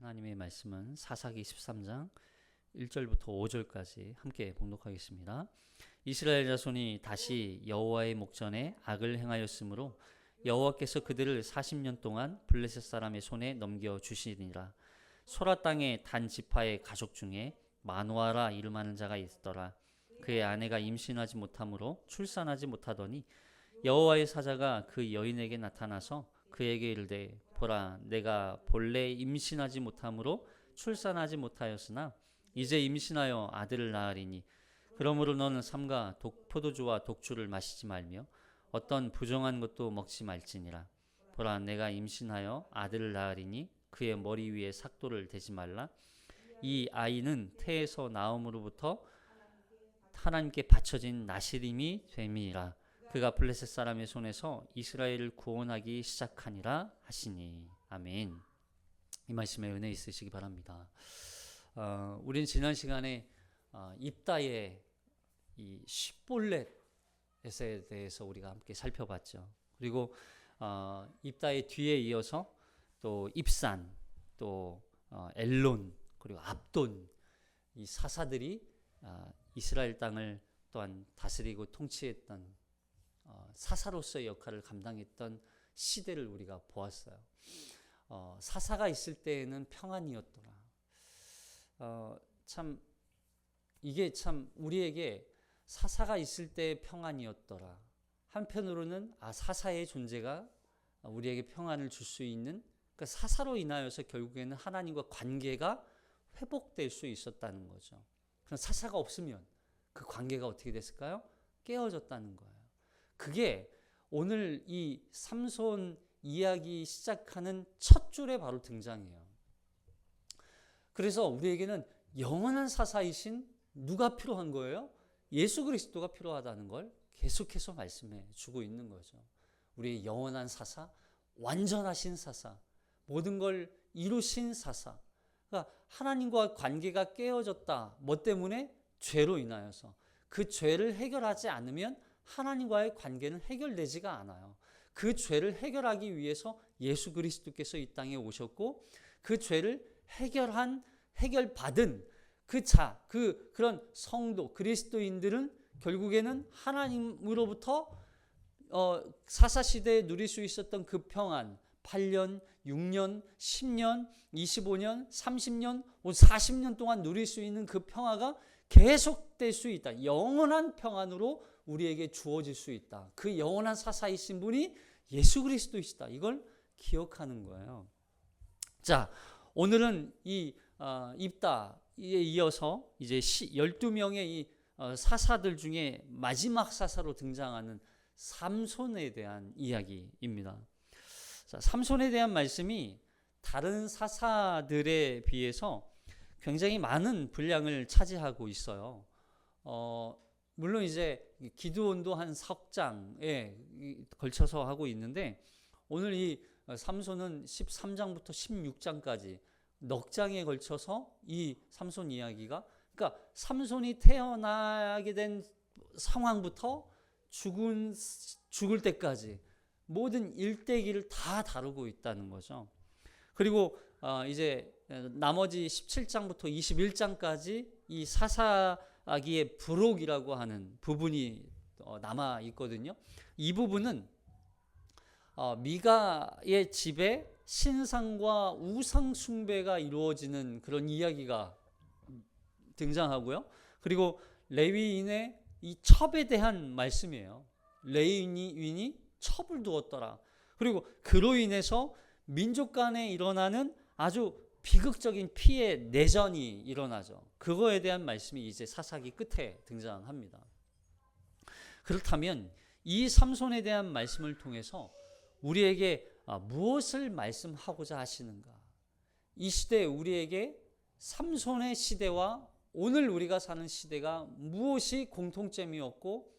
하나님의 말씀은 사사기 13장 1절부터 5절까지 함께 봉독하겠습니다. 이스라엘 자손이 다시 여호와의 목전에 악을 행하였으므로 여호와께서 그들을 40년 동안 블레셋 사람의 손에 넘겨 주시니라. 소라 땅의 단 지파의 가족 중에 마노아라 이름하는 자가 있더라. 그의 아내가 임신하지 못하므로 출산하지 못하더니 여호와의 사자가 그 여인에게 나타나서 그에게 이르되 보라, 내가 본래 임신하지 못하므로 출산하지 못하였으나 이제 임신하여 아들을 낳으리니 그러므로 너는 삼가 포도주와 독주를 마시지 말며 어떤 부정한 것도 먹지 말지니라. 보라, 내가 임신하여 아들을 낳으리니 그의 머리 위에 삭도를 대지 말라. 이 아이는 태에서 나옴으로부터 하나님께 바쳐진 나시림이 됨이라. 그가 블레셋 사람의 손에서 이스라엘을 구원하기 시작하니라 하시니. 아멘. 이 말씀에 은혜 있으시기 바랍니다. 우린 지난 시간에 입다의 이 시볼렛에 대해서 우리가 함께 살펴봤죠. 그리고 입다의 뒤에 이어서 또 입산, 또 엘론, 그리고 압돈, 이 사사들이 이스라엘 땅을 또한 다스리고 통치했던 사사로서의 역할을 감당했던 시대를 우리가 보았어요. 사사가 있을 때에는 평안이었더라. 이게 참 우리에게 사사가 있을 때 평안이었더라. 한편으로는 사사의 존재가 우리에게 평안을 줄 수 있는, 그러니까 사사로 인하여서 결국에는 하나님과 관계가 회복될 수 있었다는 거죠. 그럼 사사가 없으면 그 관계가 어떻게 됐을까요? 깨어졌다는 거예요. 그게 오늘 이 삼손 이야기 시작하는 첫 줄에 바로 등장해요. 그래서 우리에게는 영원한 사사이신 누가 필요한 거예요? 예수 그리스도가 필요하다는 걸 계속해서 말씀해 주고 있는 거죠. 우리의 영원한 사사, 완전하신 사사, 모든 걸 이루신 사사. 그러니까 하나님과 관계가 깨어졌다. 뭐 때문에? 죄로 인하여서. 그 죄를 해결하지 않으면 하나님과의 관계는 해결되지가 않아요. 그 죄를 해결하기 위해서 예수 그리스도께서 이 땅에 오셨고, 그 죄를 해결받은 그런 성도 그리스도인들은 결국에는 하나님으로부터 사사시대에 누릴 수 있었던 그 평안, 8년, 6년, 10년, 25년, 30년, 40년 동안 누릴 수 있는 그 평화가 계속될 수 있다. 영원한 평안으로 우리에게 주어질 수 있다. 그 영원한 사사이신 분이 예수 그리스도이시다. 이걸 기억하는 거예요. 자, 오늘은 이 입다에 이어서 이제 12명의 이 사사들 중에 마지막 사사로 등장하는 삼손에 대한 이야기입니다. 자, 삼손에 대한 말씀이 다른 사사들에 비해서 굉장히 많은 분량을 차지하고 있어요. 물론 이제 기드온도 한 석장에 걸쳐서 하고 있는데, 오늘 이 삼손은 13장부터 16장까지 넉 장에 걸쳐서 이 삼손 이야기가, 그러니까 삼손이 태어나게 된 상황부터 죽을 때까지 모든 일대기를 다 다루고 있다는 거죠. 그리고 이제 나머지 17장부터 21장까지 이 사사기의 부록이라고 하는 부분이 남아 있거든요. 이 부분은 미가의 집에 신상과 우상 숭배가 이루어지는 그런 이야기가 등장하고요. 그리고 레위인의 이 첩에 대한 말씀이에요. 레위인이 첩을 두었더라. 그리고 그로 인해서 민족 간에 일어나는 아주 비극적인 피해, 내전이 일어나죠. 그거에 대한 말씀이 이제 사사기 끝에 등장합니다. 그렇다면 이 삼손에 대한 말씀을 통해서 우리에게 무엇을 말씀하고자 하시는가? 이 시대에 우리에게 삼손의 시대와 오늘 우리가 사는 시대가 무엇이 공통점이었고,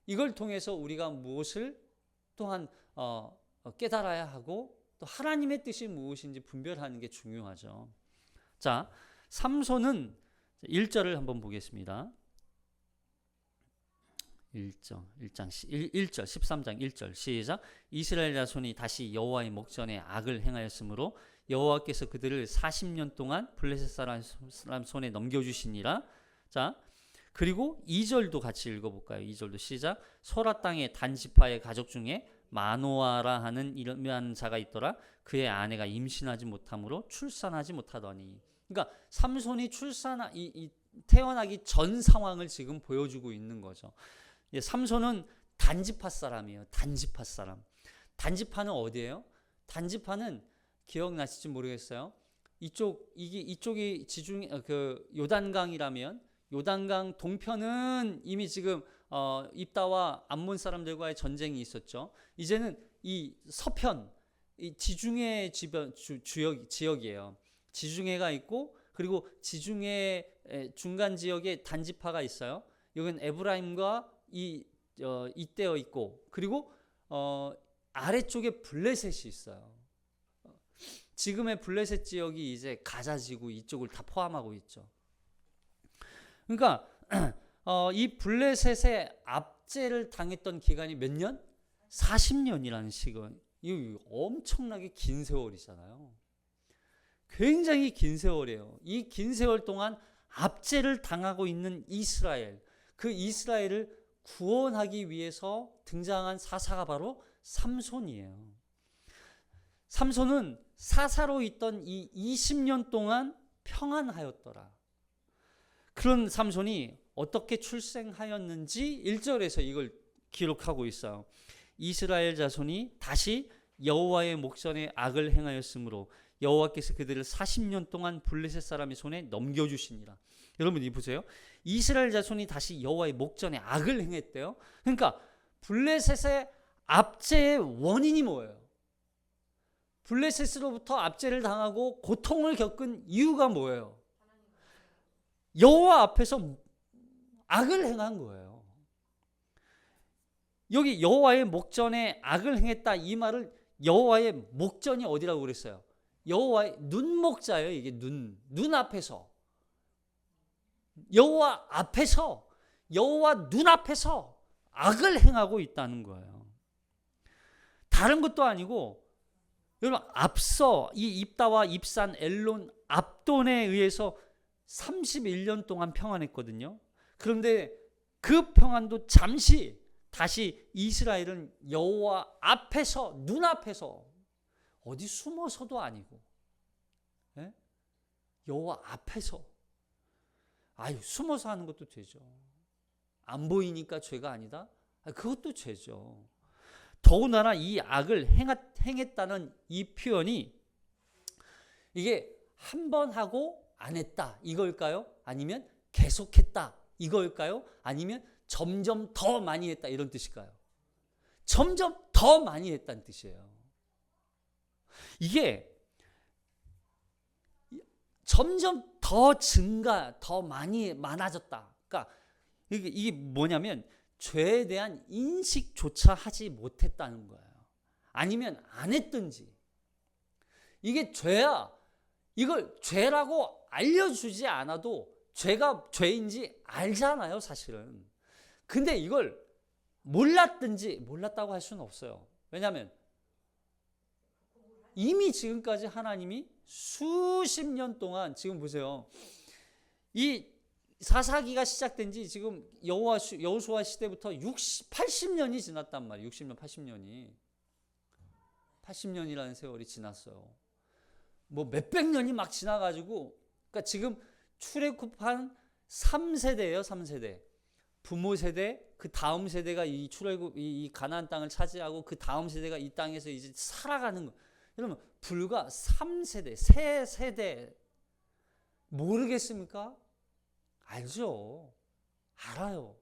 이걸 통해서 우리가 무엇을 또한 깨달아야 하고, 또 하나님의 뜻이 무엇인지 분별하는 게 중요하죠. 자, 삼손은 1절을 한번 보겠습니다. 1절 13장 1절 시작. 이스라엘 자손이 다시 여호와의 목전에 악을 행하였으므로 여호와께서 그들을 40년 동안 블레셋 사람 손에 넘겨주시니라. 자, 그리고 2절도 같이 읽어볼까요? 2절도 시작. 소라 땅의 단지파의 가족 중에 마노아라 하는 이름이라는 자가 있더라. 그의 아내가 임신하지 못하므로 출산하지 못하더니. 그러니까 삼손이 태어나기 전 상황을 지금 보여주고 있는 거죠. 삼손은 단지파 사람이에요. 단지파 사람. 단지파는 어디예요? 단지파는 기억나실지 모르겠어요. 이쪽이 요단강이라면 요단강 동편은 이미 지금 입다와 암몬 사람들과의 전쟁이 있었죠. 이제는 이 서편, 이 지중해 지역이에요. 지중해가 있고 그리고 지중해 중간 지역에 단지파가 있어요. 여기는 에브라임과 잇대어 있고 그리고 아래쪽에 블레셋이 있어요. 지금의 블레셋 지역이 이제 가자 지구 이쪽을 다 포함하고 있죠. 그러니까 이 블레셋의 압제를 당했던 기간이 몇 년? 40년이라는 시간. 이거 엄청나게 긴 세월이잖아요. 굉장히 긴 세월이에요. 이 긴 세월 동안 압제를 당하고 있는 이스라엘, 그 이스라엘을 구원하기 위해서 등장한 사사가 바로 삼손이에요. 삼손은 사사로 있던 이 20년 동안 평안하였더라. 그런 삼손이 어떻게 출생하였는지 1절에서 이걸 기록하고 있어요. 이스라엘 자손이 다시 여호와의 목전에 악을 행하였으므로 여호와께서 그들을 40년 동안 블레셋 사람의 손에 넘겨주시니라. 여러분 이 보세요. 이스라엘 자손이 다시 여호와의 목전에 악을 행했대요. 그러니까 블레셋의 압제의 원인이 뭐예요? 블레셋으로부터 압제를 당하고 고통을 겪은 이유가 뭐예요? 여호와 앞에서 악을 행한 거예요. 여기 여호와의 목전에 악을 행했다 이 말을 여호와의 목전이 어디라고 그랬어요? 여호와의 눈목자예요. 이게 눈 앞에서 여호와 앞에서 여호와 눈앞에서 악을 행하고 있다는 거예요. 다른 것도 아니고 여러분 앞서 이 입다와 입산 엘론 압돈에 의해서 31년 동안 평안했거든요. 그런데 그 평안도 잠시 다시 이스라엘은 여호와 앞에서 눈앞에서 어디 숨어서도 아니고 여호와 앞에서 숨어서 하는 것도 죄죠. 안 보이니까 죄가 아니다? 그것도 죄죠. 더군다나 이 악을 행했다는 이 표현이 이게 한 번 하고 안 했다 이걸까요? 아니면 계속했다 이걸까요? 아니면 점점 더 많이 했다 이런 뜻일까요? 점점 더 많이 했다는 뜻이에요. 이게 점점 더 더 많아졌다. 그러니까 이게 뭐냐면 죄에 대한 인식조차 하지 못했다는 거예요. 아니면 안 했든지. 이게 죄야. 이걸 죄라고 알려주지 않아도 죄가 죄인지 알잖아요, 사실은. 근데 이걸 몰랐다고 할 수는 없어요. 왜냐하면 이미 지금까지 하나님이 수십 년 동안 지금 보세요. 이 사사기가 시작된 지 지금 여호수아 시대부터 80년이 지났단 말이에요. 60년, 80년이. 80년이라는 세월이 지났어요. 뭐 몇백 년이 막 지나가지고, 그러니까 지금 출애굽한 3세대예요, 3세대. 부모 세대, 그 다음 세대가 이 가나안 땅을 차지하고 그 다음 세대가 이 땅에서 이제 살아가는 거. 여러분, 불과 3세대, 3세대 모르겠습니까? 알죠. 알아요.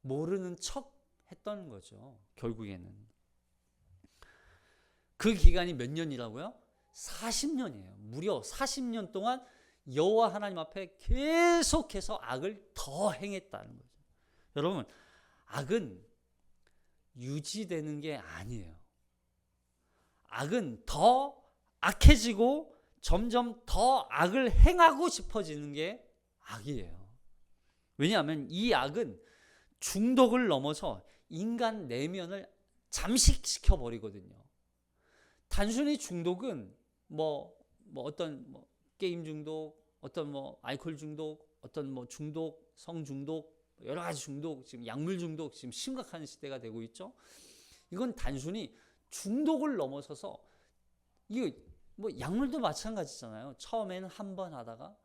모르는 척 했던 거죠. 결국에는. 그 기간이 몇 년이라고요? 40년이에요. 무려 40년 동안 여호와 하나님 앞에 계속해서 악을 더 행했다는 거죠. 여러분, 악은 유지되는 게 아니에요. 악은 더 악해지고 점점 더 악을 행하고 싶어지는 게 악이에요. 왜냐하면 이 악은 중독을 넘어서 인간 내면을 잠식시켜 버리거든요. 단순히 중독은 어떤 게임 중독, 어떤 알코올 중독, 어떤 중독, 성 중독, 여러 가지 중독, 지금 약물 중독 지금 심각한 시대가 되고 있죠. 이건 단순히 중독을 넘어서서 이거 약물도 마찬가지잖아요. 처음에는 한 번 하다가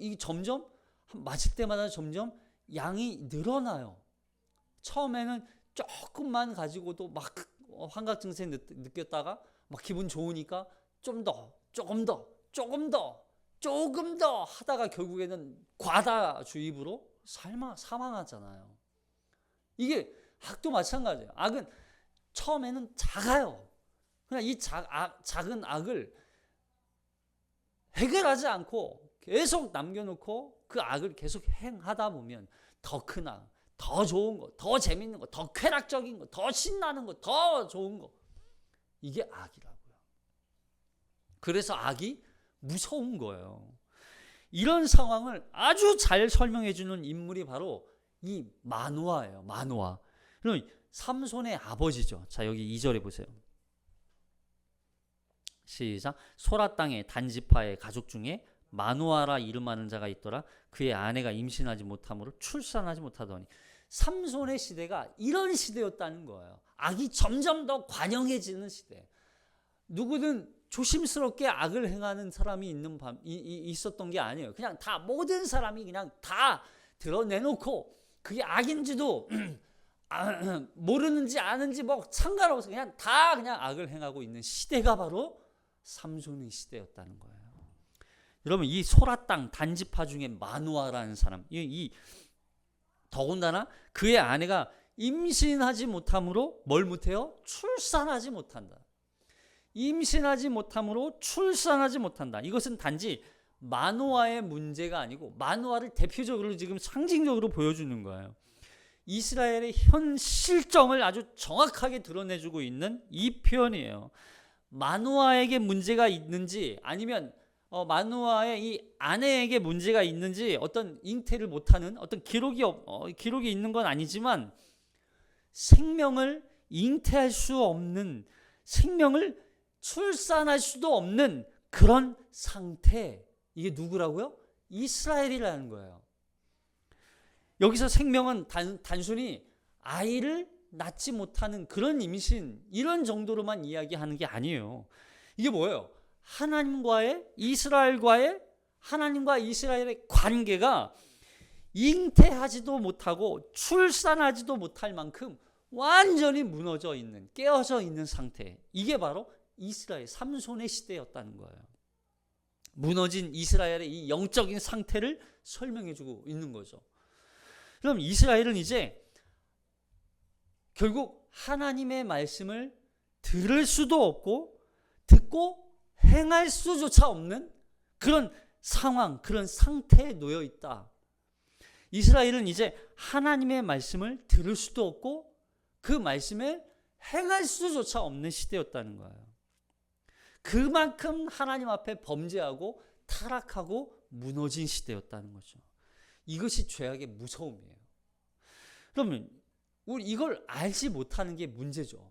이 점점 마실 때마다 점점 양이 늘어나요. 처음에는 조금만 가지고도 막 환각 증세 느꼈다가 막 기분 좋으니까 조금 더 하다가 결국에는 과다 주입으로 사망하잖아요. 이게 악도 마찬가지예요. 악은 처음에는 작아요. 그냥 이 작은 악을 해결하지 않고 계속 남겨놓고 그 악을 계속 행하다 보면 더 큰 악, 더 좋은 거, 더 재밌는 거, 더 쾌락적인 거, 더 신나는 거, 더 좋은 거, 이게 악이라고요. 그래서 악이 무서운 거예요. 이런 상황을 아주 잘 설명해 주는 인물이 바로 이 마노아예요. 마노아. 그럼 삼손의 아버지죠. 자, 여기 2절에 보세요. 시작. 소라 땅의 단지파의 가족 중에 마노아라 이름하는 자가 있더라. 그의 아내가 임신하지 못함으로 출산하지 못하더니. 삼손의 시대가 이런 시대였다는 거예요. 악이 점점 더 관영해지는 시대. 누구든 조심스럽게 악을 행하는 사람이 있었던 게 아니에요. 그냥 다 모든 사람이 그냥 다 드러내놓고 그게 악인지도 모르는지 아는지 상관없어. 그냥 다 그냥 악을 행하고 있는 시대가 바로 삼손의 시대였다는 거예요. 여러분, 이 소라 땅 단지파 중에 마노아라는 사람, 더군다나 그의 아내가 임신하지 못함으로 뭘 못해요? 출산하지 못한다. 임신하지 못함으로 출산하지 못한다. 이것은 단지 마노아의 문제가 아니고 마노아를 대표적으로 지금 상징적으로 보여주는 거예요. 이스라엘의 현 실정을 아주 정확하게 드러내주고 있는 이 표현이에요. 마노아에게 문제가 있는지 아니면 마노아의 이 아내에게 문제가 있는지 어떤 잉태를 못하는 어떤 기록이 있는 건 아니지만 생명을 잉태할 수 없는, 생명을 출산할 수도 없는 그런 상태, 이게 누구라고요? 이스라엘이라는 거예요. 여기서 생명은 단순히 아이를 낳지 못하는 그런 임신, 이런 정도로만 이야기하는 게 아니에요. 이게 뭐예요? 하나님과 이스라엘의 관계가 잉태하지도 못하고 출산하지도 못할 만큼 완전히 무너져 있는, 깨어져 있는 상태. 이게 바로 이스라엘 삼손의 시대였다는 거예요. 무너진 이스라엘의 이 영적인 상태를 설명해주고 있는 거죠. 그럼 이스라엘은 이제 결국 하나님의 말씀을 들을 수도 없고 듣고 행할 수조차 없는 그런 상황, 그런 상태에 놓여 있다. 이스라엘은 이제 하나님의 말씀을 들을 수도 없고 그 말씀을 행할 수조차 없는 시대였다는 거예요. 그만큼 하나님 앞에 범죄하고 타락하고 무너진 시대였다는 거죠. 이것이 죄악의 무서움이에요. 그러면 우리 이걸 알지 못하는 게 문제죠.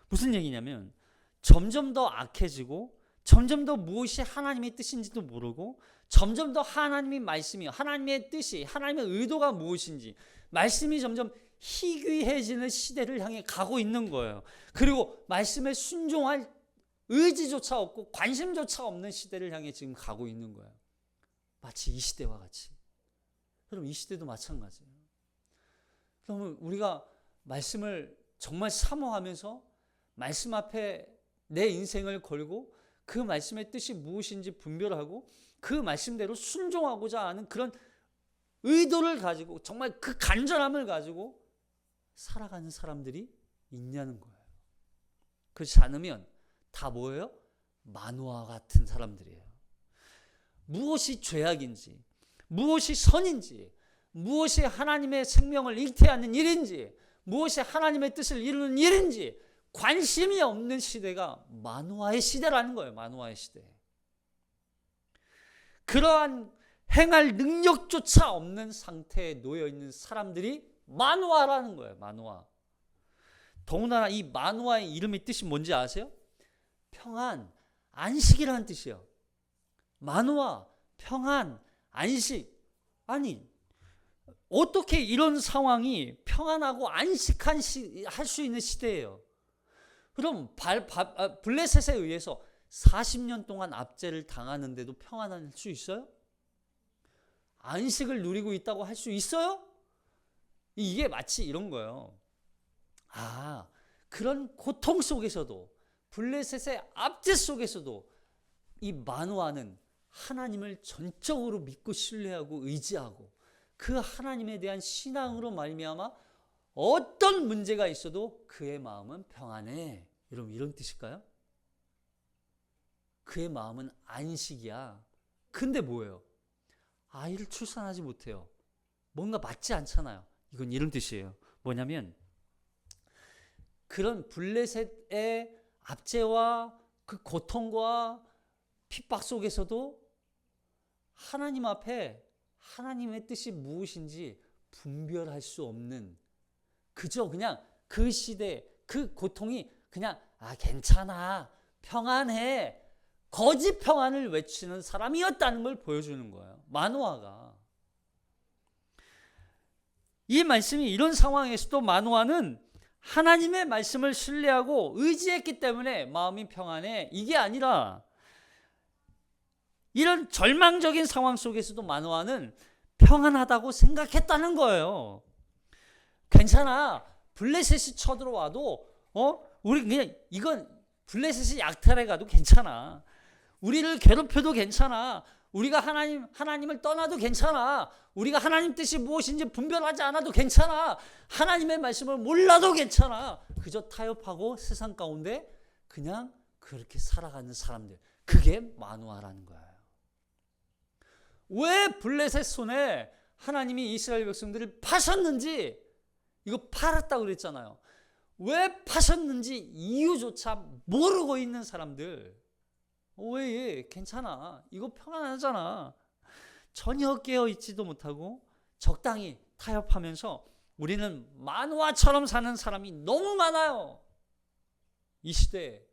무슨 얘기냐면 점점 더 악해지고 점점 더 무엇이 하나님의 뜻인지도 모르고 점점 더 하나님의 말씀이, 하나님의 뜻이, 하나님의 의도가 무엇인지 말씀이 점점 희귀해지는 시대를 향해 가고 있는 거예요. 그리고 말씀에 순종할 의지조차 없고 관심조차 없는 시대를 향해 지금 가고 있는 거예요. 마치 이 시대와 같이. 그럼 이 시대도 마찬가지예요. 그러면 우리가 말씀을 정말 사모하면서 말씀 앞에 내 인생을 걸고 그 말씀의 뜻이 무엇인지 분별하고 그 말씀대로 순종하고자 하는 그런 의도를 가지고 정말 그 간절함을 가지고 살아가는 사람들이 있냐는 거예요. 그렇지 않으면 다 뭐예요? 마노아 같은 사람들이에요. 무엇이 죄악인지, 무엇이 선인지, 무엇이 하나님의 생명을 잉태하는 일인지, 무엇이 하나님의 뜻을 이루는 일인지 관심이 없는 시대가 마노아의 시대라는 거예요. 마노아의 시대. 그러한 행할 능력조차 없는 상태에 놓여 있는 사람들이 마노아라는 거예요. 마노아. 더군다나 이 만화의 이름의 뜻이 뭔지 아세요? 평안, 안식이라는 뜻이에요. 만화, 평안, 안식. 아니, 어떻게 이런 상황이 평안하고 안식한 할 수 있는 시대예요? 그럼 블레셋에 의해서 40년 동안 압제를 당하는데도 평안할 수 있어요? 안식을 누리고 있다고 할 수 있어요? 이게 마치 이런 거예요. 그런 고통 속에서도, 블레셋의 압제 속에서도 이 마노아는 하나님을 전적으로 믿고 신뢰하고 의지하고 그 하나님에 대한 신앙으로 말미암아 어떤 문제가 있어도 그의 마음은 평안해. 여러분, 이런 뜻일까요? 그의 마음은 안식이야. 근데 뭐예요? 아이를 출산하지 못해요. 뭔가 맞지 않잖아요. 이건 이런 뜻이에요. 뭐냐면 그런 블레셋의 압제와 그 고통과 핍박 속에서도 하나님 앞에 하나님의 뜻이 무엇인지 분별할 수 없는, 그저 그냥 그 시대 그 고통이 그냥 괜찮아, 평안해, 거짓 평안을 외치는 사람이었다는 걸 보여주는 거예요. 마노아가. 이 말씀이 이런 상황에서도 마노아는 하나님의 말씀을 신뢰하고 의지했기 때문에 마음이 평안해, 이게 아니라 이런 절망적인 상황 속에서도 마노아는 평안하다고 생각했다는 거예요. 괜찮아, 블레셋이 쳐들어와도 우리 그냥 이건 블레셋이 약탈해 가도 괜찮아, 우리를 괴롭혀도 괜찮아, 우리가 하나님을 떠나도 괜찮아, 우리가 하나님 뜻이 무엇인지 분별하지 않아도 괜찮아, 하나님의 말씀을 몰라도 괜찮아, 그저 타협하고 세상 가운데 그냥 그렇게 살아가는 사람들, 그게 마노아라는 거예요. 왜 블레셋 손에 하나님이 이스라엘 백성들을 파셨는지, 이거 팔았다고 그랬잖아요. 왜 파셨는지 이유조차 모르고 있는 사람들, 왜 괜찮아, 이거 평안하잖아, 전혀 깨어있지도 못하고 적당히 타협하면서 우리는 마노아처럼 사는 사람이 너무 많아요. 이 시대에.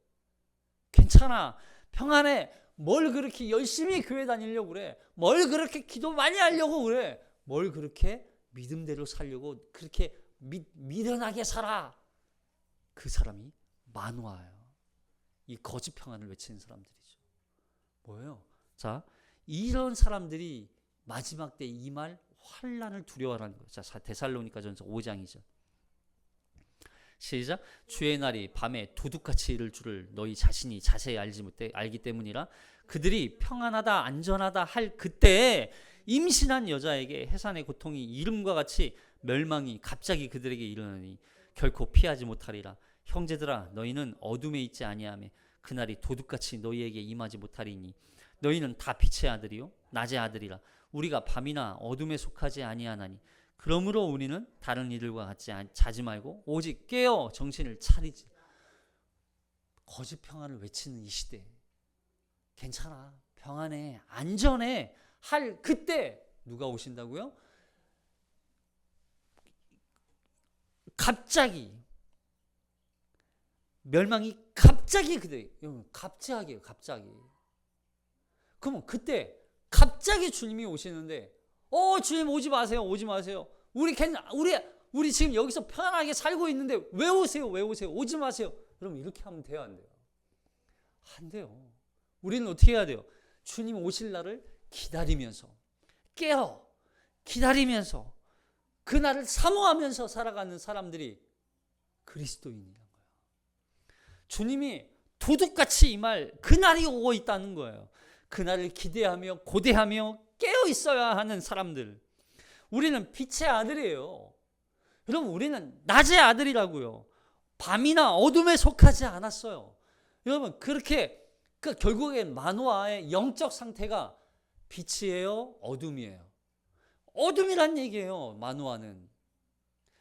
괜찮아, 평안해, 뭘 그렇게 열심히 교회 다니려고 그래, 뭘 그렇게 기도 많이 하려고 그래, 뭘 그렇게 믿음대로 살려고 그렇게 미련하게 살아. 그 사람이 마노아예요. 이 거짓 평안을 외치는 사람들이죠. 뭐예요? 자, 이런 사람들이 마지막 때 임할 환난을 두려워하는 거예요. 자, 데살로니가전서 5장이죠. 시작. 주의 날이 밤에 도둑같이 이를 줄을 너희 자신이 자세히 알기 때문이라. 그들이 평안하다 안전하다 할 그때에 임신한 여자에게 해산의 고통이 이름과 같이 멸망이 갑자기 그들에게 이르느니 결코 피하지 못하리라. 형제들아, 너희는 어둠에 있지 아니하며 그날이 도둑같이 너희에게 임하지 못하리니 너희는 다 빛의 아들이요 낮의 아들이라. 우리가 밤이나 어둠에 속하지 아니하나니 그러므로 우리는 다른 이들과 같이 자지 말고 오직 깨어 정신을 차리지. 거짓 평안을 외치는 이 시대, 괜찮아, 평안해, 안전해 할 그때 누가 오신다고요? 갑자기 멸망이 갑자기 갑자기예요. 갑자기. 그러면 그때 갑자기 주님이 오시는데 주님 오지 마세요. 오지 마세요. 우리 지금 여기서 편안하게 살고 있는데 왜 오세요? 왜 오세요? 오지 마세요. 그럼 이렇게 하면 돼요, 안 돼요? 안 돼요. 우리는 어떻게 해야 돼요? 주님 오실 날을 기다리면서 깨어 기다리면서 그날을 사모하면서 살아가는 사람들이 그리스도인이라는 거예요. 주님이 도둑같이 임할 그날이 오고 있다는 거예요. 그날을 기대하며 고대하며 깨어 있어야 하는 사람들. 우리는 빛의 아들이에요. 여러분, 우리는 낮의 아들이라고요. 밤이나 어둠에 속하지 않았어요. 여러분, 그렇게 결국엔 마노아의 영적 상태가 빛이에요, 어둠이에요? 어둠이란 얘기예요. 마노아는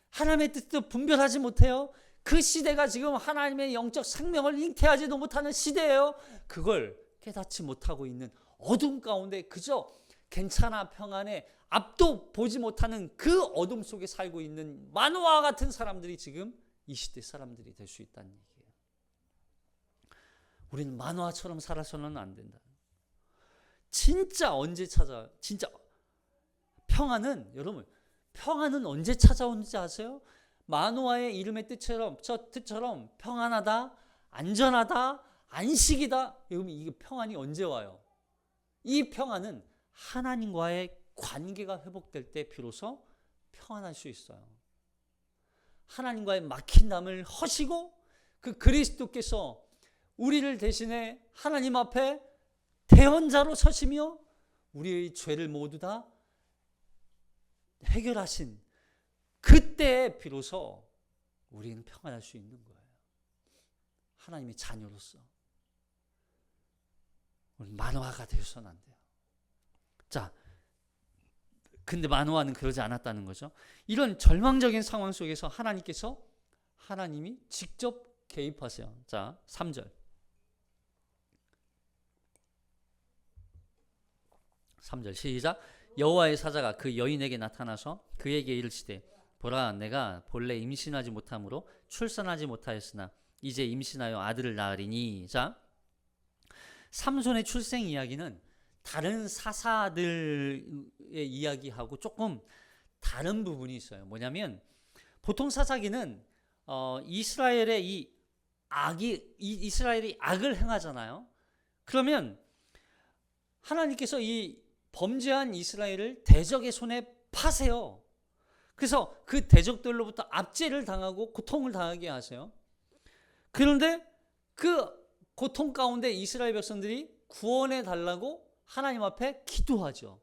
하나님의 뜻도 분별하지 못해요. 그 시대가 지금 하나님의 영적 생명을 잉태하지도 못하는 시대예요. 그걸 깨닫지 못하고 있는 어둠 가운데 그저 괜찮아, 평안해, 앞도 보지 못하는 그 어둠 속에 살고 있는 마노아와 같은 사람들이 지금 이 시대 사람들이 될 수 있다는 얘기예요. 우리는 만화처럼 살아서는 안 된다. 진짜 언제 찾아? 진짜 평안은, 여러분, 평안은 언제 찾아오는지 아세요? 만화의 이름의 뜻처럼, 저 뜻처럼 평안하다, 안전하다, 안식이다. 여러분, 이게 평안이 언제 와요? 이 평안은 하나님과의 관계가 회복될 때 비로소 평안할 수 있어요. 하나님과의 막힌 담을 허시고 그 그리스도께서 우리를 대신해 하나님 앞에 대언자로 서시며 우리의 죄를 모두 다 해결하신 그때 비로소 우리는 평안할 수 있는 거예요. 하나님의 자녀로서. 우리는 만화가 되어서는 안 돼요. 자, 근데 만화는 그러지 않았다는 거죠. 이런 절망적인 상황 속에서 하나님이 직접 개입하세요. 자, 3절. 3절 시작. 여호와의 사자가 그 여인에게 나타나서 그에게 이르시되 보라, 내가 본래 임신하지 못함으로 출산하지 못하였으나 이제 임신하여 아들을 낳으리니. 자, 삼손의 출생 이야기는 다른 사사들의 이야기하고 조금 다른 부분이 있어요. 뭐냐면 보통 사사기는 이스라엘이 악을 행하잖아요. 그러면 하나님께서 이 범죄한 이스라엘을 대적의 손에 파세요. 그래서 그 대적들로부터 압제를 당하고 고통을 당하게 하세요. 그런데 그 고통 가운데 이스라엘 백성들이 구원해 달라고 하나님 앞에 기도하죠.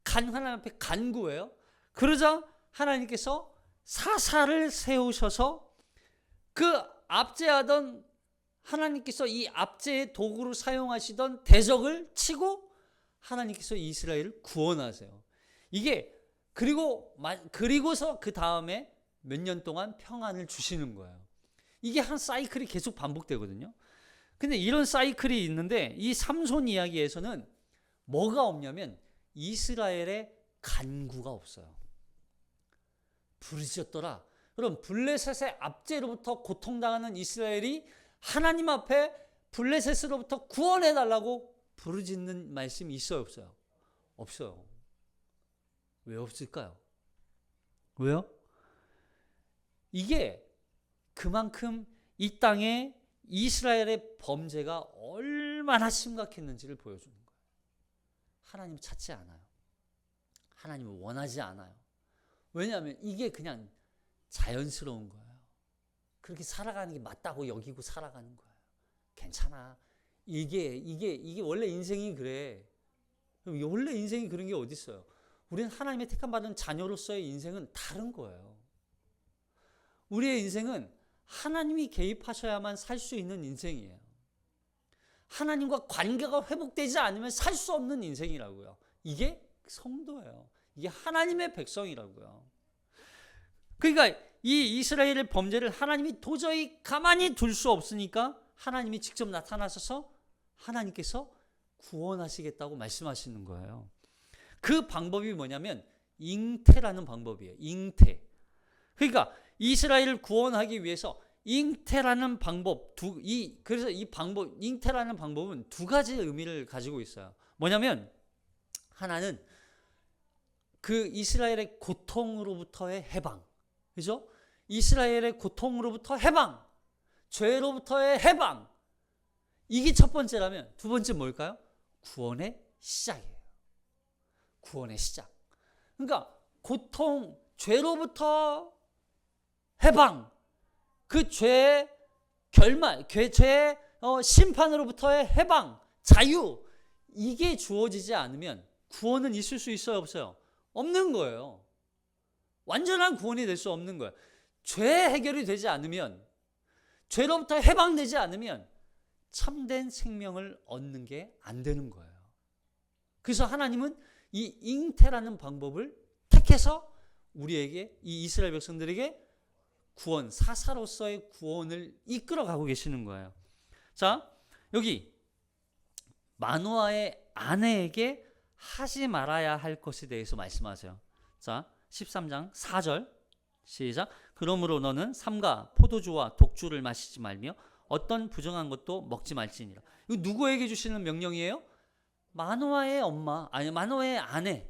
하나님 앞에 간구해요. 그러자 하나님께서 사사를 세우셔서 그 압제하던, 하나님께서 이 압제의 도구로 사용하시던 대적을 치고 하나님께서 이스라엘을 구원하세요. 이게 그리고서 그 다음에 몇 년 동안 평안을 주시는 거예요. 이게 한 사이클이 계속 반복되거든요. 근데 이런 사이클이 있는데 이 삼손 이야기에서는 뭐가 없냐면 이스라엘의 간구가 없어요. 부르짖었더라. 그럼 블레셋의 압제로부터 고통당하는 이스라엘이 하나님 앞에 블레셋으로부터 구원해달라고 부르짖는 말씀이 있어요, 없어요? 없어요. 왜 없을까요? 왜요? 이게 그만큼 이 땅에 이스라엘의 범죄가 얼마나 심각했는지를 보여주는 거예요. 하나님 찾지 않아요. 하나님을 원하지 않아요. 왜냐하면 이게 그냥 자연스러운 거예요. 그렇게 살아가는 게 맞다고 여기고 살아가는 거예요. 괜찮아. 이게 원래 인생이 그래. 원래 인생이 그런 게 어디 있어요? 우리는 하나님의 택함받은 자녀로서의 인생은 다른 거예요. 우리의 인생은 하나님이 개입하셔야만 살 수 있는 인생이에요. 하나님과 관계가 회복되지 않으면 살 수 없는 인생이라고요. 이게 성도예요. 이게 하나님의 백성이라고요. 그러니까 이 이스라엘의 범죄를 하나님이 도저히 가만히 둘 수 없으니까 하나님이 직접 나타나셔서 하나님께서 구원하시겠다고 말씀하시는 거예요. 그 방법이 뭐냐면 잉태라는 방법이에요. 잉태. 그러니까 이스라엘을 구원하기 위해서 잉태라는 방법, 그래서 잉태라는 방법은 두 가지 의미를 가지고 있어요. 뭐냐면 하나는 그 이스라엘의 고통으로부터의 해방, 그죠? 이스라엘의 고통으로부터 해방, 죄로부터의 해방. 이게 첫 번째라면 두 번째 뭘까요? 구원의 시작이에요. 구원의 시작. 그러니까 고통, 죄로부터 해방, 그 죄의 결말, 죄의 심판으로부터의 해방, 자유, 이게 주어지지 않으면 구원은 있을 수 있어요, 없어요? 없는 거예요. 완전한 구원이 될 수 없는 거예요. 죄 해결이 되지 않으면, 죄로부터 해방되지 않으면 참된 생명을 얻는 게 안 되는 거예요. 그래서 하나님은 이 잉태라는 방법을 택해서 우리에게, 이 이스라엘 백성들에게 구원, 사사로서의 구원을 이끌어가고 계시는 거예요. 자, 여기 마노아의 아내에게 하지 말아야 할 것에 대해서 말씀하세요. 자, 13장 4절 시작. 그러므로 너는 삼가 포도주와 독주를 마시지 말며 어떤 부정한 것도 먹지 말지니라. 이거 누구에게 주시는 명령이에요? 마노아의 엄마, 아니 마노아의 아내,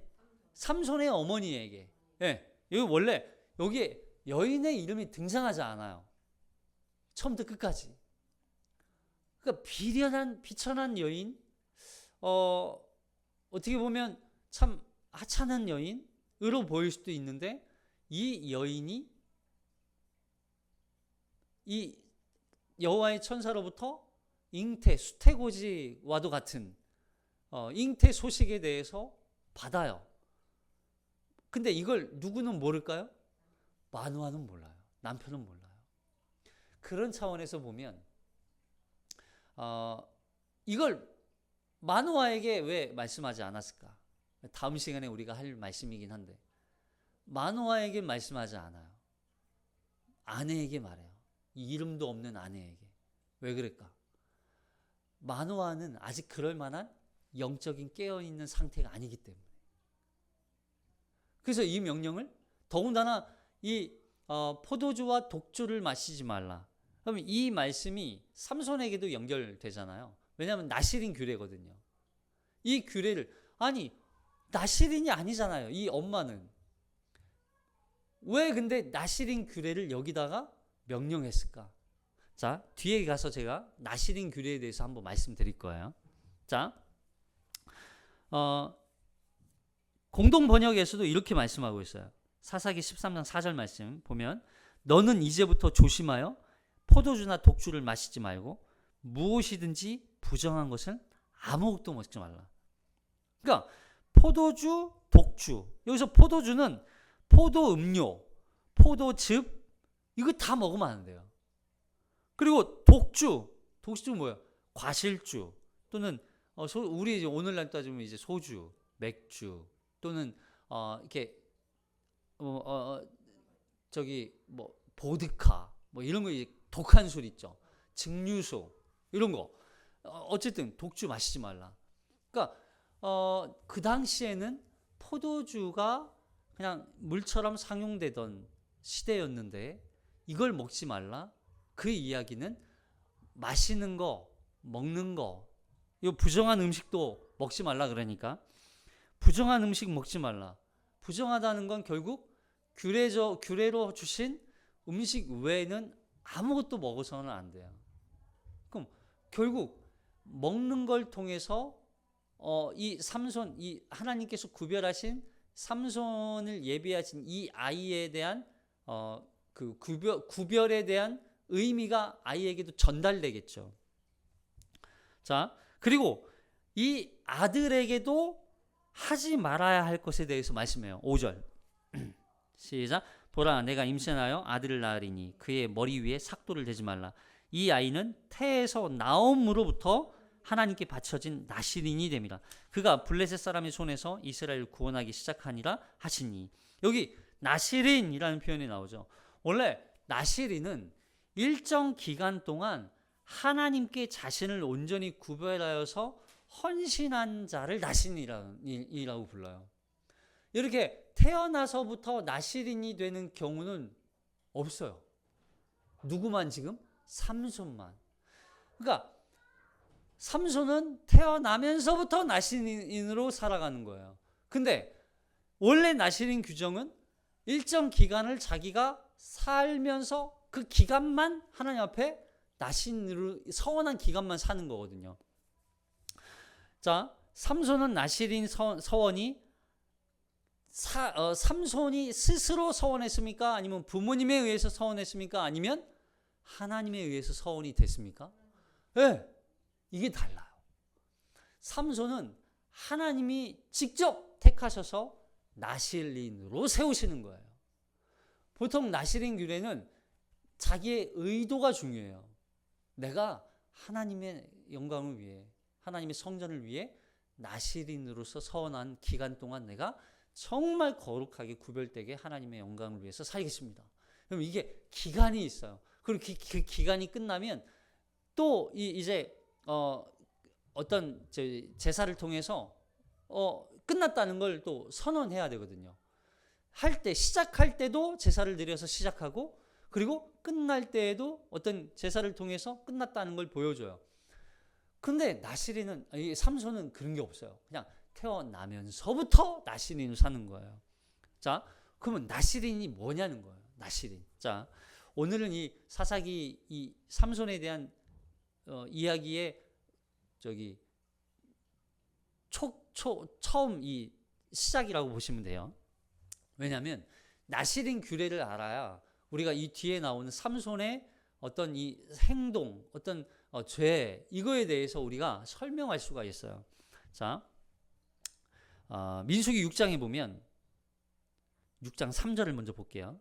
삼손의 어머니에게. 예, 여기 원래 여기 여인의 이름이 등장하지 않아요. 처음부터 끝까지. 그러니까 비천한 여인, 어떻게 보면 참 하찮은 여인으로 보일 수도 있는데, 이 여인이 이 여호와의 천사로부터 잉태, 수태고지와도 같은 잉태 소식에 대해서 받아요. 근데 이걸 누구는 모를까요? 마노아는 몰라요. 남편은 몰라요. 그런 차원에서 보면 이걸 마노아에게 왜 말씀하지 않았을까? 다음 시간에 우리가 할 말씀이긴 한데, 마노아에게 말씀하지 않아요. 아내에게 말해요. 이름도 없는 아내에게. 왜 그럴까? 마노아는 아직 그럴 만한 영적인 깨어있는 상태가 아니기 때문에. 그래서 이 명령을, 더군다나 이 포도주와 독주를 마시지 말라. 그럼 이 말씀이 삼손에게도 연결되잖아요. 왜냐하면 나실인 규례거든요. 이 규례를, 아니 나실인이 아니잖아요. 이 엄마는. 왜 근데 나실인 규례를 여기다가 명령했을까? 자, 뒤에 가서 제가 나실인 규례에 대해서 한번 말씀드릴 거예요. 자, 공동 번역에서도 이렇게 말씀하고 있어요. 사사기 13장 4절 말씀 보면, 너는 이제부터 조심하여 포도주나 독주를 마시지 말고 무엇이든지 부정한 것은 아무것도 먹지 말라. 그러니까 포도주, 독주, 여기서 포도주는 포도 음료, 포도즙, 이거 다 먹으면 안 돼요. 그리고 독주는 뭐예요? 과실주, 또는 우리 이제 오늘날 따지면 이제 소주, 맥주, 또는 이렇게 저기 뭐 보드카, 뭐 이런 거, 이제 독한 술 있죠. 증류소, 이런 거. 어쨌든 독주 마시지 말라. 그러니까 그 당시에는 포도주가 그냥 물처럼 상용되던 시대였는데, 이걸 먹지 말라. 그 이야기는 마시는 거, 먹는 거, 이 부정한 음식도 먹지 말라. 그러니까 부정한 음식 먹지 말라. 부정하다는 건 결국 규례로 주신 음식 외에는 아무것도 먹어서는 안 돼요. 그럼 결국 먹는 걸 통해서 이 삼손, 이 하나님께서 구별하신 삼손을 예비하신 이 아이에 대한 그 구별에 대한 의미가 아이에게도 전달되겠죠. 자, 그리고 이 아들에게도 하지 말아야 할 것에 대해서 말씀해요. 5절 시작. 보라, 내가 임신하여 아들을 낳으리니 그의 머리 위에 삭도를 대지 말라. 이 아이는 태에서 나옴으로부터 하나님께 바쳐진 나실인이 됨이라. 그가 블레셋 사람의 손에서 이스라엘을 구원하기 시작하니라 하시니. 여기 나실인이라는 표현이 나오죠. 원래 나실인은 일정 기간 동안 하나님께 자신을 온전히 구별하여서 헌신한 자를 나실인이라고 불러요. 이렇게 태어나서부터 나실인이 되는 경우는 없어요. 누구만? 지금 삼손만. 그러니까 삼손은 태어나면서부터 나실인으로 살아가는 거예요. 근데 원래 나실인 규정은 일정 기간을 자기가 살면서 그 기간만 하나님 앞에 나실인으로 서원한 기간만 사는 거거든요. 자, 삼손은 나실인 서원이 삼손이 스스로 서원했습니까? 아니면 부모님에 의해서 서원했습니까? 아니면 하나님에 의해서 서원이 됐습니까? 네, 이게 달라요. 삼손은 하나님이 직접 택하셔서 나실인으로 세우시는 거예요. 보통 나실인 규례는 자기의 의도가 중요해요. 내가 하나님의 영광을 위해, 하나님의 성전을 위해 나실인으로서 서원한 기간 동안 내가 정말 거룩하게 구별되게 하나님의 영광을 위해서 살겠습니다. 그럼 이게 기간이 있어요. 그리고 그 기간이 끝나면 또 이제 어떤 제사를 통해서 끝났다는 걸 또 선언해야 되거든요. 시작할 때도 제사를 드려서 시작하고, 그리고 끝날 때에도 어떤 제사를 통해서 끝났다는 걸 보여줘요. 근데 나시린은, 이 삼손은 그런 게 없어요. 그냥 태어나면서부터 나시린으로 사는 거예요. 자, 그러면 나시린이 뭐냐는 거예요. 나시린. 자, 오늘은 이 사사기 이 삼손에 대한 이야기의 처음 이 시작이라고 보시면 돼요. 왜냐하면 나시린 규례를 알아야 우리가 이 뒤에 나오는 삼손의 어떤 이 행동, 어떤 죄, 이거에 대해서 우리가 설명할 수가 있어요. 자, 민수기 6장에 보면 6장 3절을 먼저 볼게요.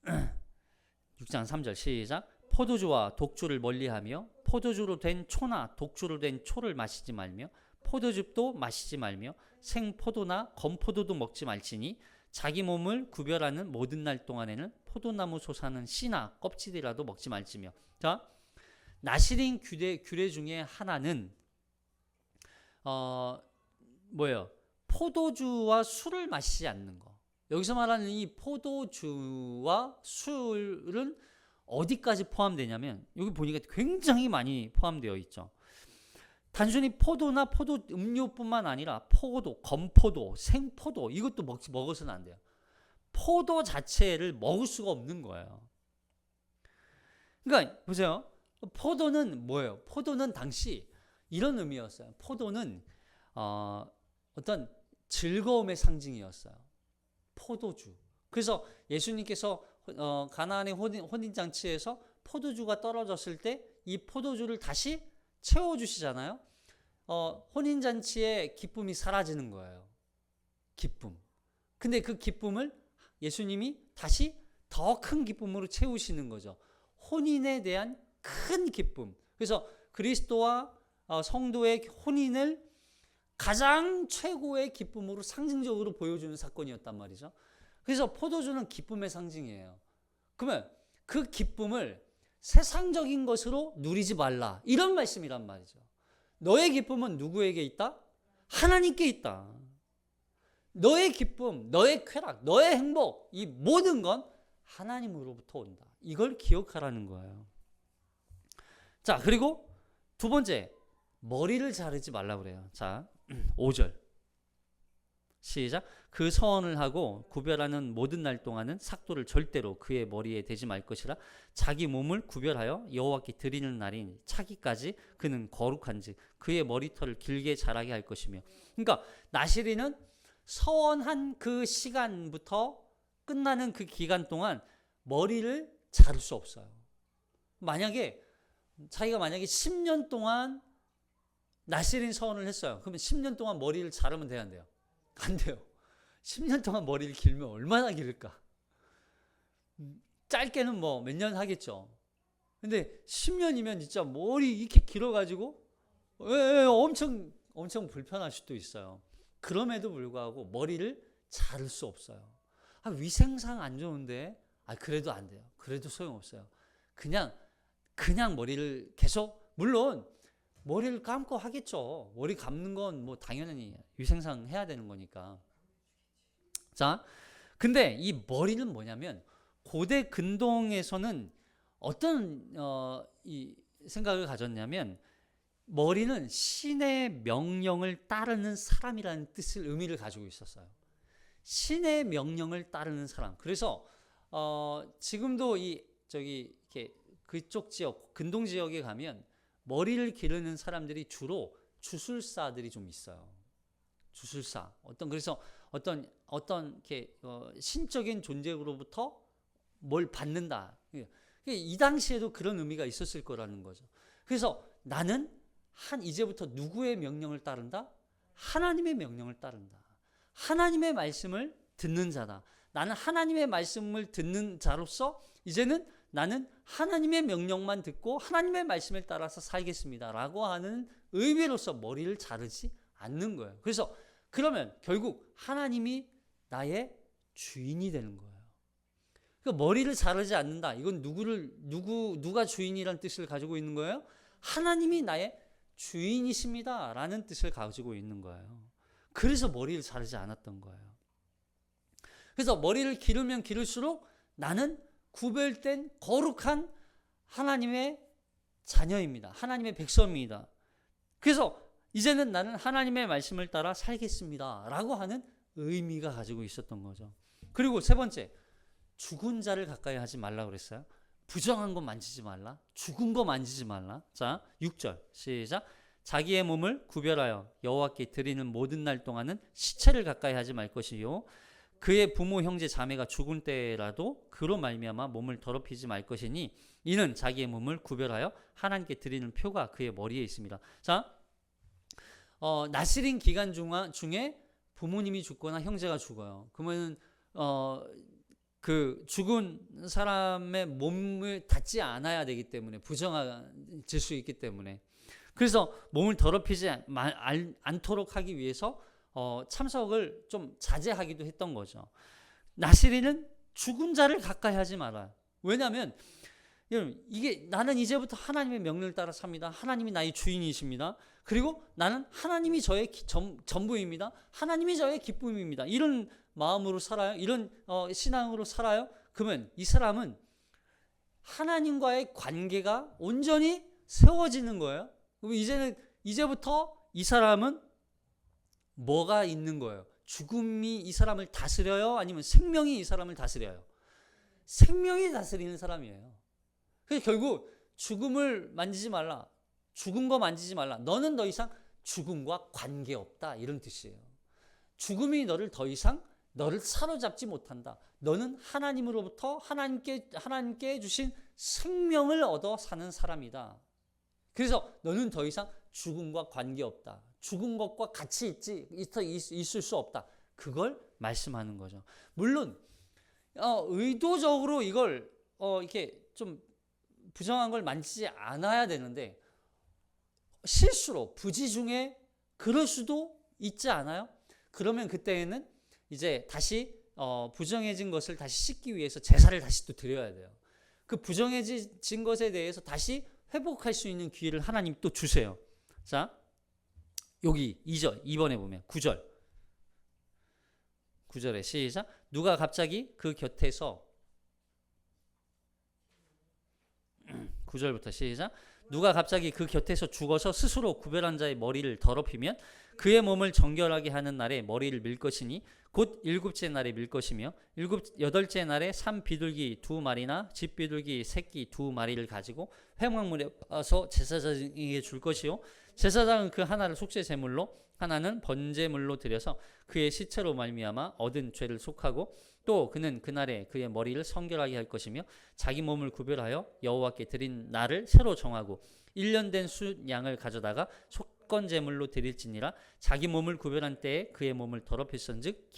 6장 3절 시작. 포도주와 독주를 멀리하며 포도주로 된 초나 독주로 된 초를 마시지 말며 포도즙도 마시지 말며 생포도나 건포도도 먹지 말지니 자기 몸을 구별하는 모든 날 동안에는 포도나무 솟아는 씨나 껍질이라도 먹지 말지며. 자, 나시린 규례 중에 하나는 뭐예요? 포도주와 술을 마시지 않는 거. 여기서 말하는 이 포도주와 술은 어디까지 포함되냐면 여기 보니까 굉장히 많이 포함되어 있죠. 단순히 포도나 포도 음료뿐만 아니라 포도, 건포도, 생포도 이것도 먹어서는 안 돼요. 포도 자체를 먹을 수가 없는 거예요. 그러니까 보세요. 포도는 뭐예요? 포도는 당시 이런 의미였어요. 포도는 어떤 즐거움의 상징이었어요. 포도주. 그래서 예수님께서 가나안의 혼인잔치에서 포도주가 떨어졌을 때 이 포도주를 다시 채워주시잖아요. 혼인잔치의 기쁨이 사라지는 거예요. 기쁨. 근데 그 기쁨을 예수님이 다시 더 큰 기쁨으로 채우시는 거죠. 혼인에 대한 큰 기쁨. 그래서 그리스도와 성도의 혼인을 가장 최고의 기쁨으로 상징적으로 보여주는 사건이었단 말이죠. 그래서 포도주는 기쁨의 상징이에요. 그러면 그 기쁨을 세상적인 것으로 누리지 말라. 이런 말씀이란 말이죠. 너의 기쁨은 누구에게 있다? 하나님께 있다. 너의 기쁨, 너의 쾌락, 너의 행복, 이 모든 건 하나님으로부터 온다. 이걸 기억하라는 거예요. 자, 그리고 두 번째, 머리를 자르지 말라 그래요. 자, 5절 시작. 그 서원을 하고 구별하는 모든 날 동안은 삭도를 절대로 그의 머리에 대지 말 것이라. 자기 몸을 구별하여 여호와께 드리는 날인 차기까지 그는 거룩한즉 그의 머리털을 길게 자라게 할 것이며. 그러니까 나시린은 서원한 그 시간부터 끝나는 그 기간 동안 머리를 자를 수 없어요. 자기가 만약에 10년 동안 나시린 서원을 했어요. 그러면 10년 동안 머리를 자르면 돼야 안 돼요? 안 돼요. 10년 동안 머리를 길면 얼마나 기를까? 짧게는 뭐 몇 년 하겠죠. 근데 10년이면 진짜 머리 이렇게 길어가지고 엄청 불편할 수도 있어요. 그럼에도 불구하고 머리를 자를 수 없어요. 위생상 안 좋은데 그래도 안 돼요. 그래도 소용없어요. 그냥 머리를 계속, 물론 머리를 감고 하겠죠. 머리 감는 건 뭐 당연히 위생상 해야 되는 거니까. 자, 근데 이 머리는 뭐냐면 고대 근동에서는 어떤 이 생각을 가졌냐면 머리는 신의 명령을 따르는 사람이라는 의미를 가지고 있었어요. 신의 명령을 따르는 사람. 그래서 지금도 이렇게 그쪽 지역, 근동 지역에 가면 머리를 기르는 사람들이 주로 주술사들이 좀 있어요. 주술사. 그래서 어떤 이렇게 신적인 존재로부터 뭘 받는다. 이 당시에도 그런 의미가 있었을 거라는 거죠. 그래서 나는 이제부터 누구의 명령을 따른다? 하나님의 명령을 따른다. 하나님의 말씀을 듣는 자다. 나는 하나님의 말씀을 듣는 자로서 이제는 나는 하나님의 명령만 듣고 하나님의 말씀을 따라서 살겠습니다. 라고 하는 의미로서 머리를 자르지 않는 거예요. 그래서 그러면 결국 하나님이 나의 주인이 되는 거예요. 그러니까 머리를 자르지 않는다. 이건 누가 주인이라는 뜻을 가지고 있는 거예요? 하나님이 나의 주인이십니다. 라는 뜻을 가지고 있는 거예요. 그래서 머리를 자르지 않았던 거예요. 그래서 머리를 기르면 기를수록 나는 구별된 거룩한 하나님의 자녀입니다. 하나님의 백성입니다. 그래서 이제는 나는 하나님의 말씀을 따라 살겠습니다 라고 하는 의미가 가지고 있었던 거죠. 그리고 세 번째, 죽은 자를 가까이 하지 말라고 그랬어요. 부정한 거 만지지 말라. 죽은 거 만지지 말라. 자, 6절 시작. 자기의 몸을 구별하여 여호와께 드리는 모든 날 동안은 시체를 가까이 하지 말 것이요 그의 부모 형제 자매가 죽은 때라도 그로 말미암아 몸을 더럽히지 말 것이니 이는 자기의 몸을 구별하여 하나님께 드리는 표가 그의 머리에 있습니다. 자, 나시린 기간 중에 부모님이 죽거나 형제가 죽어요. 그러면 그 죽은 사람의 몸을 닿지 않아야 되기 때문에 부정해질 수 있기 때문에 그래서 몸을 더럽히지 않도록 하기 위해서 참석을 좀 자제하기도 했던 거죠. 나시린은 죽은 자를 가까이 하지 말아요. 왜냐하면 여러분 이게 나는 이제부터 하나님의 명령을 따라 삽니다. 하나님이 나의 주인이십니다. 그리고 나는 하나님이 저의 전부입니다. 하나님이 저의 기쁨입니다. 이런 마음으로 살아요. 이런 신앙으로 살아요. 그러면 이 사람은 하나님과의 관계가 온전히 세워지는 거예요. 그럼 이제부터 이 사람은 뭐가 있는 거예요? 죽음이 이 사람을 다스려요? 아니면 생명이 이 사람을 다스려요? 생명이 다스리는 사람이에요. 그래서 결국 죽음을 만지지 말라. 죽은 거 만지지 말라. 너는 더 이상 죽음과 관계없다. 이런 뜻이에요. 죽음이 너를 더 이상 너를 사로잡지 못한다. 너는 하나님으로부터 하나님께 주신 생명을 얻어 사는 사람이다. 그래서 너는 더 이상 죽음과 관계없다. 죽은 것과 같이 있을 수 없다. 그걸 말씀하는 거죠. 물론 의도적으로 이걸 이렇게 좀 부정한 걸 만지지 않아야 되는데 실수로 부지 중에 그럴 수도 있지 않아요? 그러면 그때에는 이제 다시 부정해진 것을 다시 씻기 위해서 제사를 다시 또 드려야 돼요. 그 부정해진 것에 대해서 다시 회복할 수 있는 기회를 하나님 또 주세요. 자, 여기 2번에 보면 9절에 시작. 누가 갑자기 그 곁에서 9절부터 시작. 누가 갑자기 그 곁에서 죽어서 스스로 구별한 자의 머리를 더럽히면 그의 몸을 정결하게 하는 날에 머리를 밀 것이니 곧 7째 날에 밀 것이며 8째 날에 산 비둘기 2마리나 집 비둘기 새끼 2마리를 가지고 회막물에 와서 제사장에게 줄 것이요 제사장은 그 하나를 속죄 제물로 하나는 번제물로 드려서 그의 시체로 말미암아 얻은 죄를 속하고 또 그는 그날에 그의 머리를 성결하게 할 것이며 자기 몸을 구별하여 여호와께 드린 날을 새로 정하고 1년 된 숫 양을 가져다가 속건 제물로 드릴지니라. 자기 몸을 구별한 때에 그의 몸을 더럽혔은즉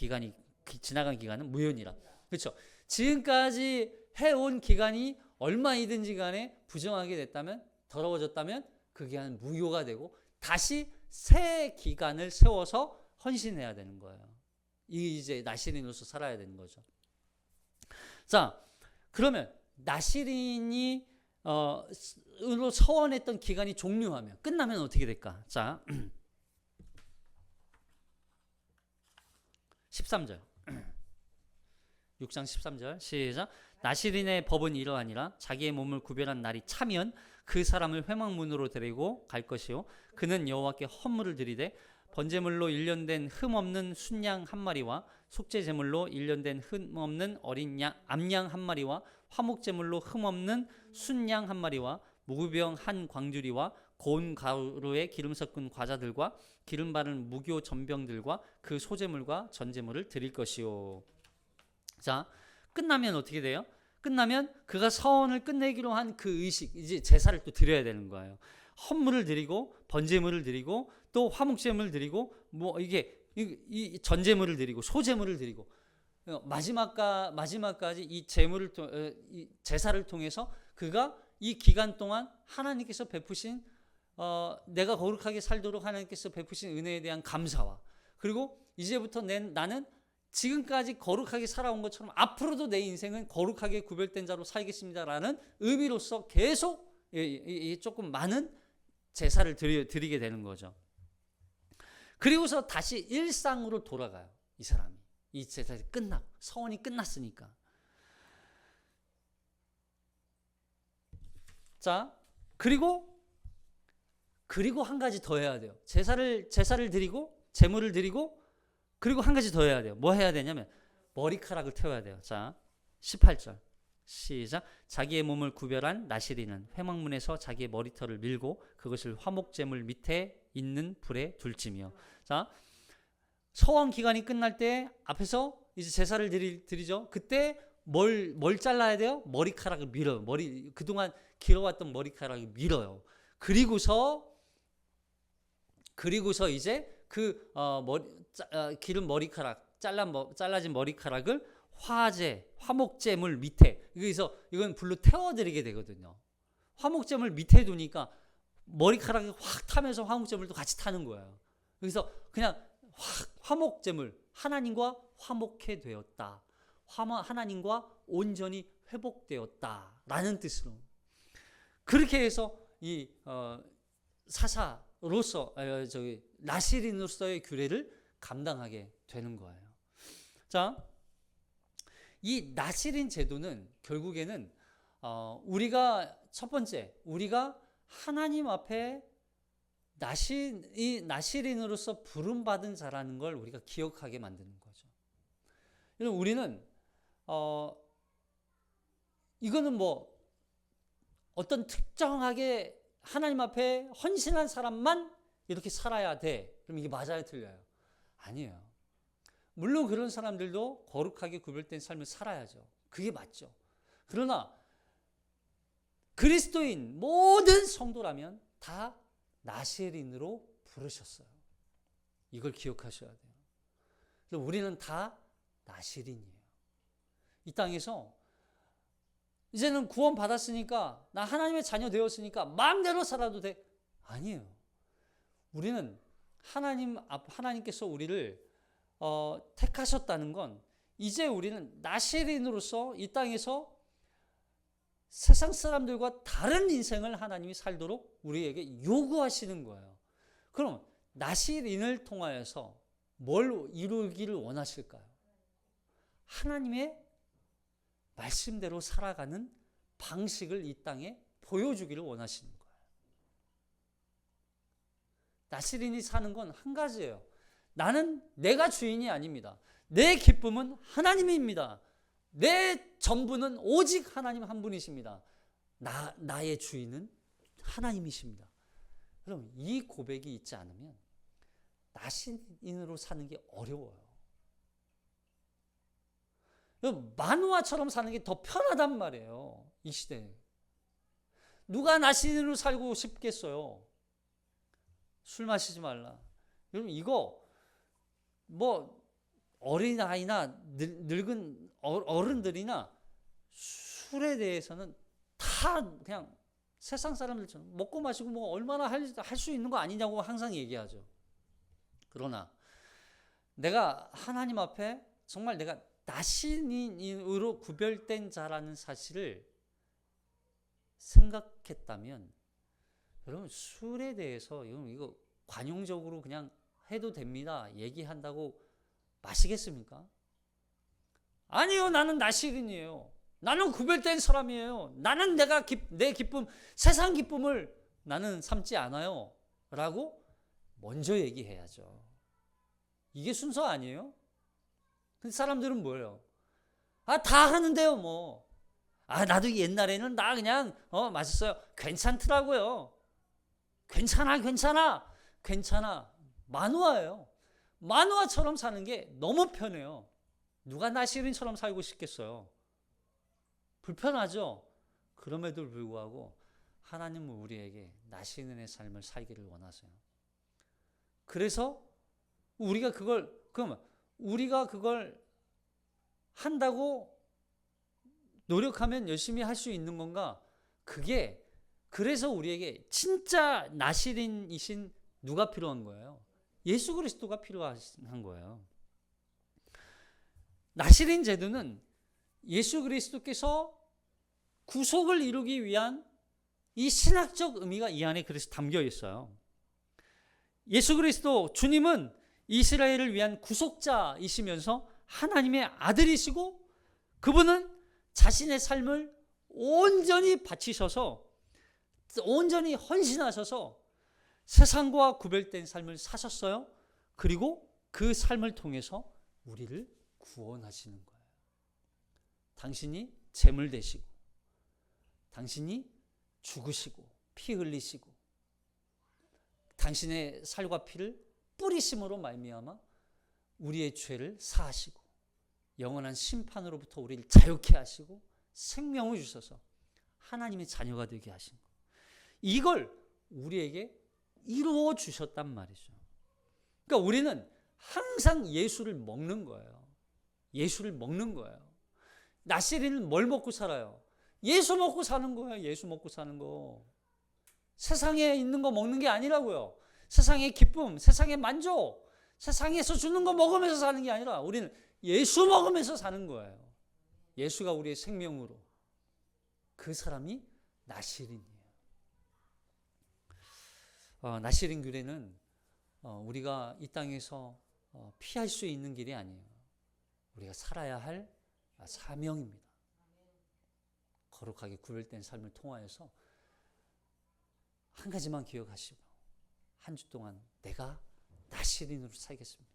지나간 기간은 무효니라. 그렇죠? 지금까지 해온 기간이 얼마이든지 간에 부정하게 됐다면 더러워졌다면 그 기간은 무효가 되고 다시 새 기간을 세워서 헌신해야 되는 거예요. 이제 나시린으로서 살아야 되는 거죠. 자, 그러면 나시린이 으로 서원했던 기간이 종료하면 끝나면 어떻게 될까? 자, 13절 6장 13절 시작. 나시린의 법은 이러하니라. 자기의 몸을 구별한 날이 차면 그 사람을 회막문으로 데리고 갈 것이요 그는 여호와께 헌물을 드리되 번제물로 1년 된 흠없는 순양 한 마리와 속죄제물로 1년 된 흠없는 어린 암양 한 마리와 화목제물로 흠없는 순양 한 마리와 무구병 한 광주리와 고운 가루에 기름 섞은 과자들과 기름 바른 무교 전병들과 그 소제물과 전제물을 드릴 것이요. 자, 끝나면 어떻게 돼요? 끝나면 그가 서원을 끝내기로 한 그 의식, 이제 제사를 또 드려야 되는 거예요. 헌물을 드리고 번제물을 드리고 또 화목제물을 드리고 뭐 이게 이 전제물을 드리고 소제물을 드리고 마지막까지 이 제사를 통해서 그가 이 기간 동안 하나님께서 베푸신 내가 거룩하게 살도록 하나님께서 베푸신 은혜에 대한 감사와 그리고 이제부터 나는 지금까지 거룩하게 살아온 것처럼 앞으로도 내 인생은 거룩하게 구별된 자로 살겠습니다라는 의미로서 계속 조금 많은 제사를 드리게 되는 거죠. 그리고서 다시 일상으로 돌아가요. 이 사람이. 이 제사가 끝나고 서원이 끝났으니까. 자, 그리고 한 가지 더 해야 돼요. 제사를 드리고 제물을 드리고 그리고 한 가지 더 해야 돼요. 뭐 해야 되냐면 머리카락을 태워야 돼요. 자, 18절 시작. 자기의 몸을 구별한 나시리는 회막문에서 자기의 머리털을 밀고 그것을 화목제물 밑에 있는 불에 둘지며. 자, 서원 기간이 끝날 때 앞에서 이제 제사를 드리죠. 그때 뭘 잘라야 돼요? 머리카락을 밀어요. 그동안 길어왔던 머리카락을 밀어요. 그리고서 이제 그 기른 머리카락, 잘라진 머리카락을 화목제물 밑에, 그래서 이건 불로 태워드리게 되거든요. 화목제물 밑에 두니까 머리카락이 확 타면서 화목제물도 같이 타는 거예요. 그래서 그냥 화목제물, 하나님과 화목해 되었다. 하나님과 온전히 회복되었다라는 뜻으로. 그렇게 해서 이 사사로서 나시린으로서의 규례를 감당하게 되는 거예요. 자, 이 나시린 제도는 결국에는 우리가 첫 번째, 우리가 하나님 앞에 나시린으로서 부름받은 자라는 걸 우리가 기억하게 만드는 거죠. 우리는 이거는 뭐 어떤 특정하게 하나님 앞에 헌신한 사람만 이렇게 살아야 돼. 그럼 이게 맞아요, 틀려요? 아니에요. 물론 그런 사람들도 거룩하게 구별된 삶을 살아야죠. 그게 맞죠. 그러나 그리스도인 모든 성도라면 다 나시린으로 부르셨어요. 이걸 기억하셔야 돼요. 그래서 우리는 다 나시린이에요. 이 땅에서 이제는 구원 받았으니까, 나 하나님의 자녀 되었으니까 마음대로 살아도 돼. 아니에요. 우리는 하나님께서 우리를 택하셨다는 건 이제 우리는 나시린으로서 이 땅에서 세상 사람들과 다른 인생을 하나님이 살도록 우리에게 요구하시는 거예요. 그럼 나시린을 통하여서 뭘 이루기를 원하실까요? 하나님의 말씀대로 살아가는 방식을 이 땅에 보여주기를 원하시는 거예요. 나시린이 사는 건 한 가지예요. 나는 내가 주인이 아닙니다. 내 기쁨은 하나님입니다. 내 전부는 오직 하나님 한 분이십니다. 나의 주인은 하나님이십니다. 그럼 이 고백이 있지 않으면 나시린으로 사는 게 어려워요. 만우아처럼 사는 게 더 편하단 말이에요. 이 시대에. 누가 나시린으로 살고 싶겠어요? 술 마시지 말라. 여러분 이거 뭐 어린아이나 늙은 어른들이나 술에 대해서는 다 그냥 세상 사람들처럼 먹고 마시고 뭐 얼마나 할 수 있는 거 아니냐고 항상 얘기하죠. 그러나 내가 하나님 앞에 정말 내가 나시린으로 구별된 자라는 사실을 생각했다면 여러분 술에 대해서 이거 관용적으로 그냥 해도 됩니다. 얘기한다고 마시겠습니까? 아니요. 나는 나시린이에요. 나는 구별된 사람이에요. 나는 내 기쁨, 세상 기쁨을 나는 삼지 않아요. 라고 먼저 얘기해야죠. 이게 순서 아니에요? 근데 사람들은 뭐예요? 다 하는데요, 뭐. 나도 옛날에는 나 그냥, 맛있어요. 괜찮더라고요. 괜찮아. 만우아예요. 만우아처럼 사는 게 너무 편해요. 누가 나시린처럼 살고 싶겠어요? 불편하죠? 그럼에도 불구하고 하나님은 우리에게 나시린의 삶을 살기를 원하세요. 그래서 우리가 그걸 한다고 노력하면 열심히 할 수 있는 건가? 그래서 우리에게 진짜 나시린이신 누가 필요한 거예요? 예수 그리스도가 필요한 거예요. 나시린 제도는 예수 그리스도께서 구속을 이루기 위한 이 신학적 의미가 이 안에 그래서 담겨 있어요. 예수 그리스도 주님은 이스라엘을 위한 구속자이시면서 하나님의 아들이시고 그분은 자신의 삶을 온전히 바치셔서 온전히 헌신하셔서 세상과 구별된 삶을 사셨어요. 그리고 그 삶을 통해서 우리를 구원하시는 거예요. 당신이 제물 되시고, 당신이 죽으시고 피 흘리시고, 당신의 살과 피를 뿌리심으로 말미암아 우리의 죄를 사하시고 영원한 심판으로부터 우리를 자유케 하시고 생명을 주셔서 하나님의 자녀가 되게 하신 거. 이걸 우리에게 이루어 주셨단 말이죠. 그러니까 우리는 항상 예수를 먹는 거예요. 예수를 먹는 거예요. 나시린은 뭘 먹고 살아요? 예수 먹고 사는 거예요. 예수 먹고 사는 거. 세상에 있는 거 먹는 게 아니라고요. 세상의 기쁨, 세상의 만족, 세상에서 주는 거 먹으면서 사는 게 아니라 우리는 예수 먹으면서 사는 거예요. 예수가 우리의 생명으로. 그 사람이 나시린이에요. 나시린 규례는 우리가 이 땅에서 피할 수 있는 길이 아니에요. 우리가 살아야 할 사명입니다. 거룩하게 구별된 삶을 통하여서 한 가지만 기억하시고 한 주 동안 내가 나시린으로 살겠습니다.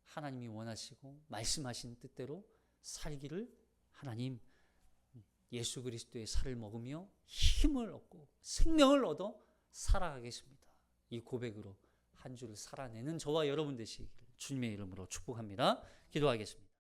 하나님이 원하시고 말씀하신 뜻대로 살기를 하나님 예수 그리스도의 살을 먹으며 힘을 얻고 생명을 얻어 살아가겠습니다. 이 고백으로 한 주를 살아내는 저와 여러분 되시기를 주님의 이름으로 축복합니다. 기도하겠습니다.